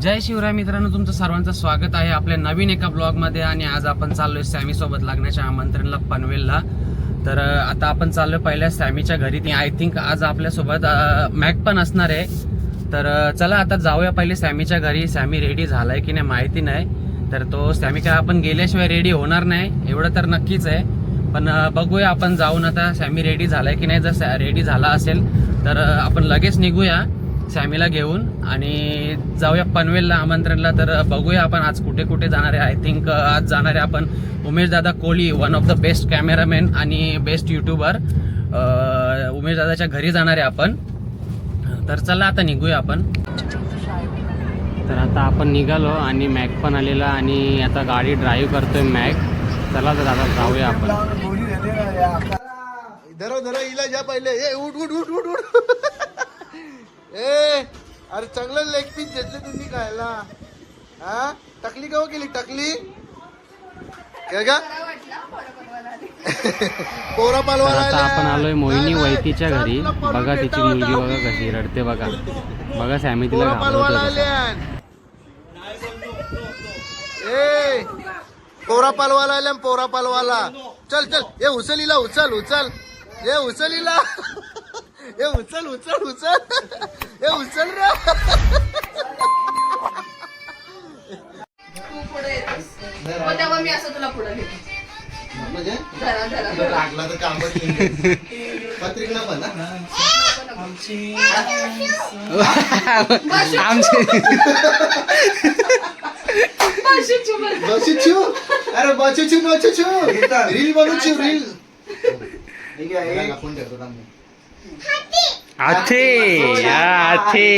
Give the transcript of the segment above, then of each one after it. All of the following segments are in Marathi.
जय शिवराय मित्रांनो, तुमचं सर्वांचं स्वागत आहे आपल्या नवीन एका ब्लॉगमध्ये. आणि आज आपण चाललोय सॅमी सोबत लागण्याच्या आमंत्रणला पनवेलला. तर आता आपण चाललोय पहिल्या सॅमीच्या घरी. आय थिंक आज आपल्यासोबत मॅक पण असणार आहे. तर चला आता जाऊया पहिले सॅमीच्या घरी. सॅमी रेडी झालाय की नाही माहिती नाही, तर तो सॅमी काय आपण गेल्याशिवाय रेडी होणार नाही एवढं तर नक्कीच आहे. पण बघूया आपण जाऊन आता सॅमी रेडी झालाय की नाही. जर रेडी झाला असेल तर आपण लगेच निघूया सॅमीला घेऊन आणि जाऊया पनवेलला आमंत्रणला. तर बघूया आपण आज कुठे कुठे जाणार आहे. आय थिंक आज जाणार आहे आपण उमेश दादा Kohli, one of the best cameraman आणि बेस्ट युट्यूबर. उमेश दादाच्या घरी जाणार आहे आपण. तर चला आता निघूया आपण. तर आता आपण निघालो आणि मॅक पण आलेला आणि आता गाडी ड्राईव्ह करतोय मॅक. चला तर आता जाऊया आपण. धरो धरो इला जा पहिले. ए उठ उठ उठ उठ उठ. ए अरे चांगलं लेग पीस घेतले तुम्ही खायला. हा टकली केव्हा केली टकली काय का पोरा पालवाला. आता आपण आलोय मोहिनी वैतीच्या घरी. बघा तिची मुलगी बघा कशी रडते बघा. बघा सॅमी तिला घाबरवतोय. ए पोरा पालवाला आल्या पोरा पालवाला. चल चल ये उचलीला उचल उचल. ये उचलीला ए उचल उचल उचल. ए उचल रे. तू पुढे येतोस मग तेव्हा मी असं तुला पुढे घेतो. म्हणजे धरा धरा लागला तर काम पत्रिका पण आमची बसूचू. अरे बसूचू बसूचू रील बनवू रील. आपण ठेवतो आथे आथे.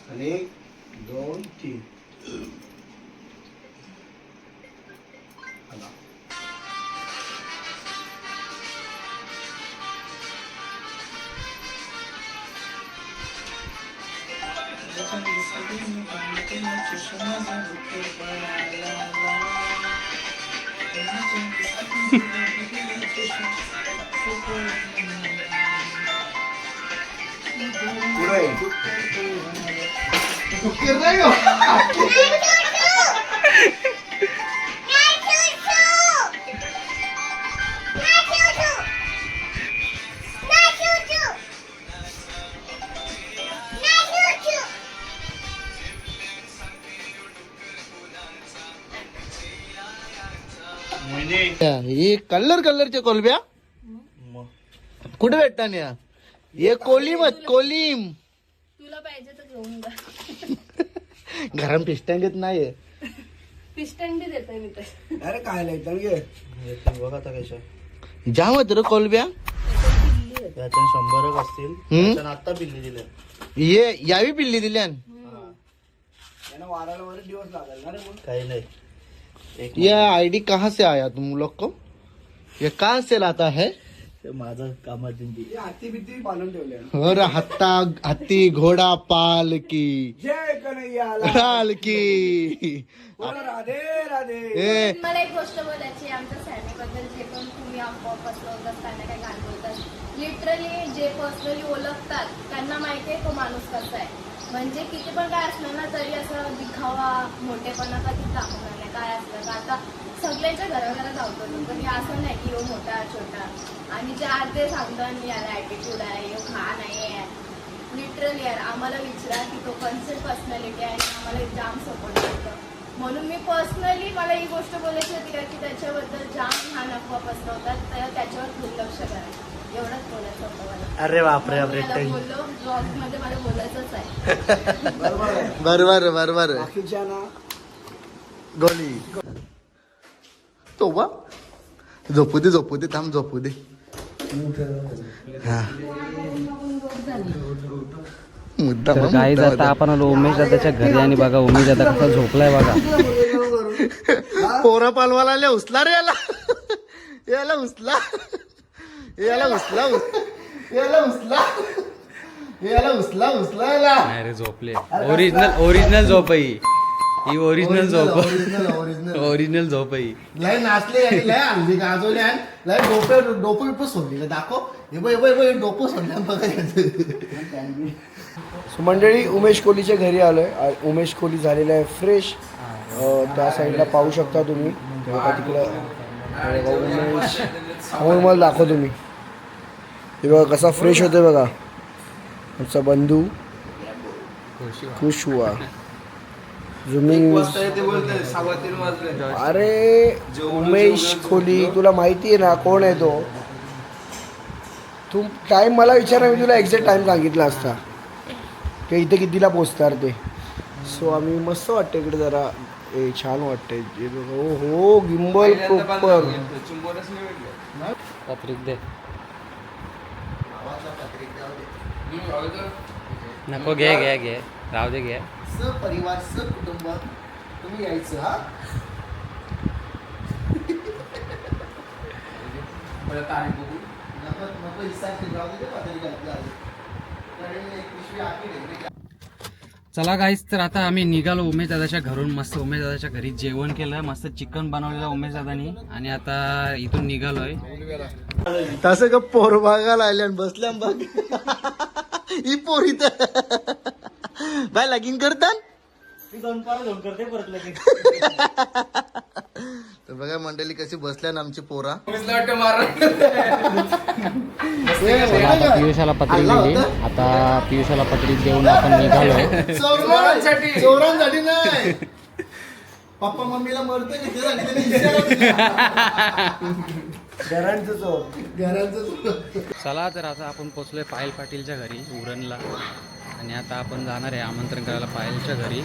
आणि 2 3 हे कलरच्या कोलब्या कुठे भेटता ना. हे कोलीम कोलीम तुला पाहिजे तर घेऊन जा. घरात पिस्टन घेत नाही. पिस्टन बी देतोय मी तर. अरे काय नाही बघा आता कशा जाम होत रे कोलब्या. याच्यात 100 असतील. आता पिल्ली दिले. ये यावी पिल्ली दिल्या. वाराला वर दिवस लागेल ना रे. काही नाही. ये आईडी कहाँ से आया तुम लोग को. ये कहाँ से लाता है. माझं कामाची हाती बिती बांधून ठेवले. और हत्ती घोडा पाल की जय कन्हैया लाल की. राधे राधे. ए मला एक गोष्ट बोलायची. आमच्या सॅमीबद्दल जे पण तुम्ही अफवा पसरवतात त्यांना काय घाण बोलतात. लिटरली जे पर्सनली ओळखतात त्यांना माहिती आहे तो माणूस कसा आहे. म्हणजे किती पण काय असलं ना तरी असं दिखावा मोठेपणा कधी दाखवणार नाही. काय असलं का आता सगळ्यांच्या घराघरात धावतो पण हे असं नाही की हो मोठा छोटा. आणि जे अर्धे सांगतात यार ॲटिट्यूड आहे यो घाण आहे. लिटरली यार आम्हाला विचारा की तो कन्सेप्ट पर्सनॅलिटी आहे आणि आम्हाला जाम सपोर्ट करतो. म्हणून मी पर्सनली मला ही गोष्ट बोलायची होती का की त्याच्याबद्दल जाम घाण अफवा पसरवतात तर त्याच्यावर दुर्लक्ष करा. एवढंच बोलायचं होतं मला. अरे बापरे बापरे. बोललो ब्लॉग मध्ये मला बोलायचंच आहे. बरोबर बरोबर बाकीच्या ना गोली तो बा झोपू दे थांब झोपू दे. मुद्दा तर गाईज आता आपण आलो उमेश दादाच्या घरी आणि बघा उमेश दादा कसा झोपलाय बघा. पोरा पालवाला आल्या उचला रे याला. याला उचला याला उचला याला उचला याला उचला उचला याला. नाही रे झोपले. ओरिजिनल झोप ही. ओरिजिनल झोप. ओरिजिनल झोप ही. लय नाचले आणि लय हल्ली गाजवले आणि लय डोपं सोडले दाखव. हे डोपं सोडल्या बघा. सो मंडळी उमेश कोहलीच्या घरी आलोय. उमेश कोहली झालेला आहे फ्रेश. त्या साईडला पाहू शकता तुम्ही. तेव्हा तिकडं उमेश समोर मला दाखव तुम्ही. हे बघा कसा फ्रेश होतोय बघा आमचा बंधू खुश हुआ. झुमिंग. अरे उमेश कोहली तुला माहिती आहे ना कोण आहे तो. तू टाईम मला विचारा मी तुला एक्झॅक्ट टाईम सांगितला असता की इथे कितीला पोचणार ते. सो आम्ही मस्त वाटतं इकडे जरा छान वाटतंय. हो हो गिंबल प्रॉपर. पत्रिक दे नको घे घे घे राहू दे घे. परिवार कुटुंब तुम्ही यायचं हा. चला गाईस तर आता आम्ही निघालो उमेश दादाच्या घरून. मस्त उमेश दादाच्या घरी जेवण केलं. मस्त चिकन बनवलेलं उमेश दादानी. आणि आता इथून निघालोय. तसं का पोर बघायला आल्या बसल्या बघ ही पोर इथं बाय लगीन करतात. तर बघा मंडळी कशी बसल्या ना आमची पोरा. आता पियुषाला पत्रिक दिली. आता पियुषाला पत्रिक देऊन आपण निघालोय. चोरांसाठी नाही. पप्पा मम्मीला मरतं की घरांचं चोर घरांचं. चला तर आता आपण पोचलोय पायल पाटीलच्या घरी उरणला. आणि आता आपण जाणार आहे आमंत्रण करायला पायलच्या घरी.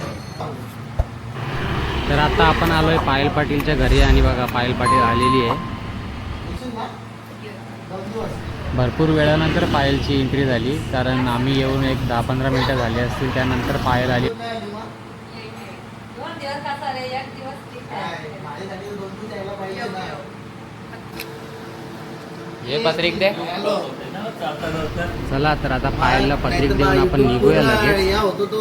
तर आता आपण आलोय पायल पाटीलच्या घरी. आणि बघा पायल पाटील आलेली आहे. भरपूर वेळानंतर पायलची एंट्री झाली. कारण आम्ही येऊन एक 10-15 मिनटं झाली असतील. त्यानंतर पायल आली. हे पत्रिक दे. चला तर आता पायलला पत्रिक देऊन आपण निघूया लगेच. होतो तो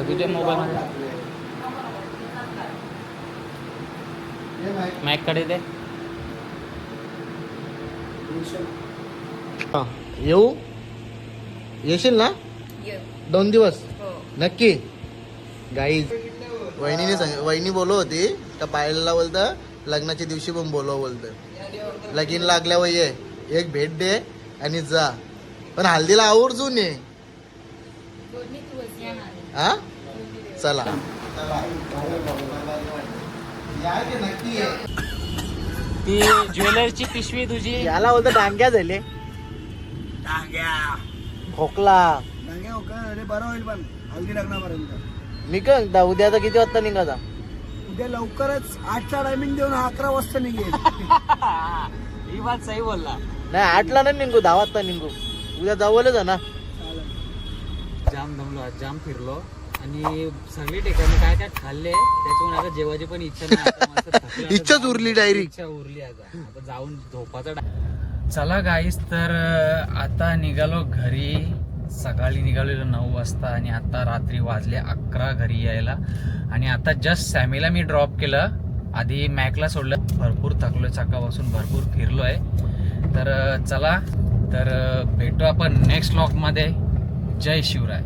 तुझ्या मोबाईल मध्ये मॅक कडे दे. येऊ येशील ना 2 दिवस नक्की. गाईज वहिनी बोलव होती तर पायलला बोलतं लग्नाच्या दिवशी पण बोलव बोलतं. लगीन लागल्यावर ये एक भेट दे आणि जा. पण हल्दीला आवर्जून ये हा. चला ती ज्वेलरची पिशवी तुझी. याला बोलतं डांग्या झाले. खोकला बरं होईल पण हल्दी लग्नापर्यंत. निघ उद्या आता किती वाजता निघाचा. उद्या लवकरच 8चा टायमिंग देऊन 11 वाजता निघेल. ही बात सही बोलला. नाही 8ला नाही निघू 10 वाजता निघू. उद्या जवळच आहे ना. जाम दमलो आज. जाम फिरलो आणि सगळी ठिकाणी काय काय खाल्ले. त्याच्यामुळे आता जेवायची पण इच्छा नाही. आता मस्त थकलो. इच्छाच उरली डायरेक्ट. इच्छा उरली आता जाऊन झोपाचा. चला गाईस तर आता निघालो घरी. सकाळी निघालेलो 9 वाजता आणि आता रात्री वाजले 11 घरी यायला. आणि आता जस्ट सॅमीला मी ड्रॉप केलं. आधी मॅकला सोडलं. भरपूर थकलोय सकाळपासून. भरपूर फिरलोय. तर चला तर भेटू आपण नेक्स्ट व्लॉगमध्ये. जय शिवराय.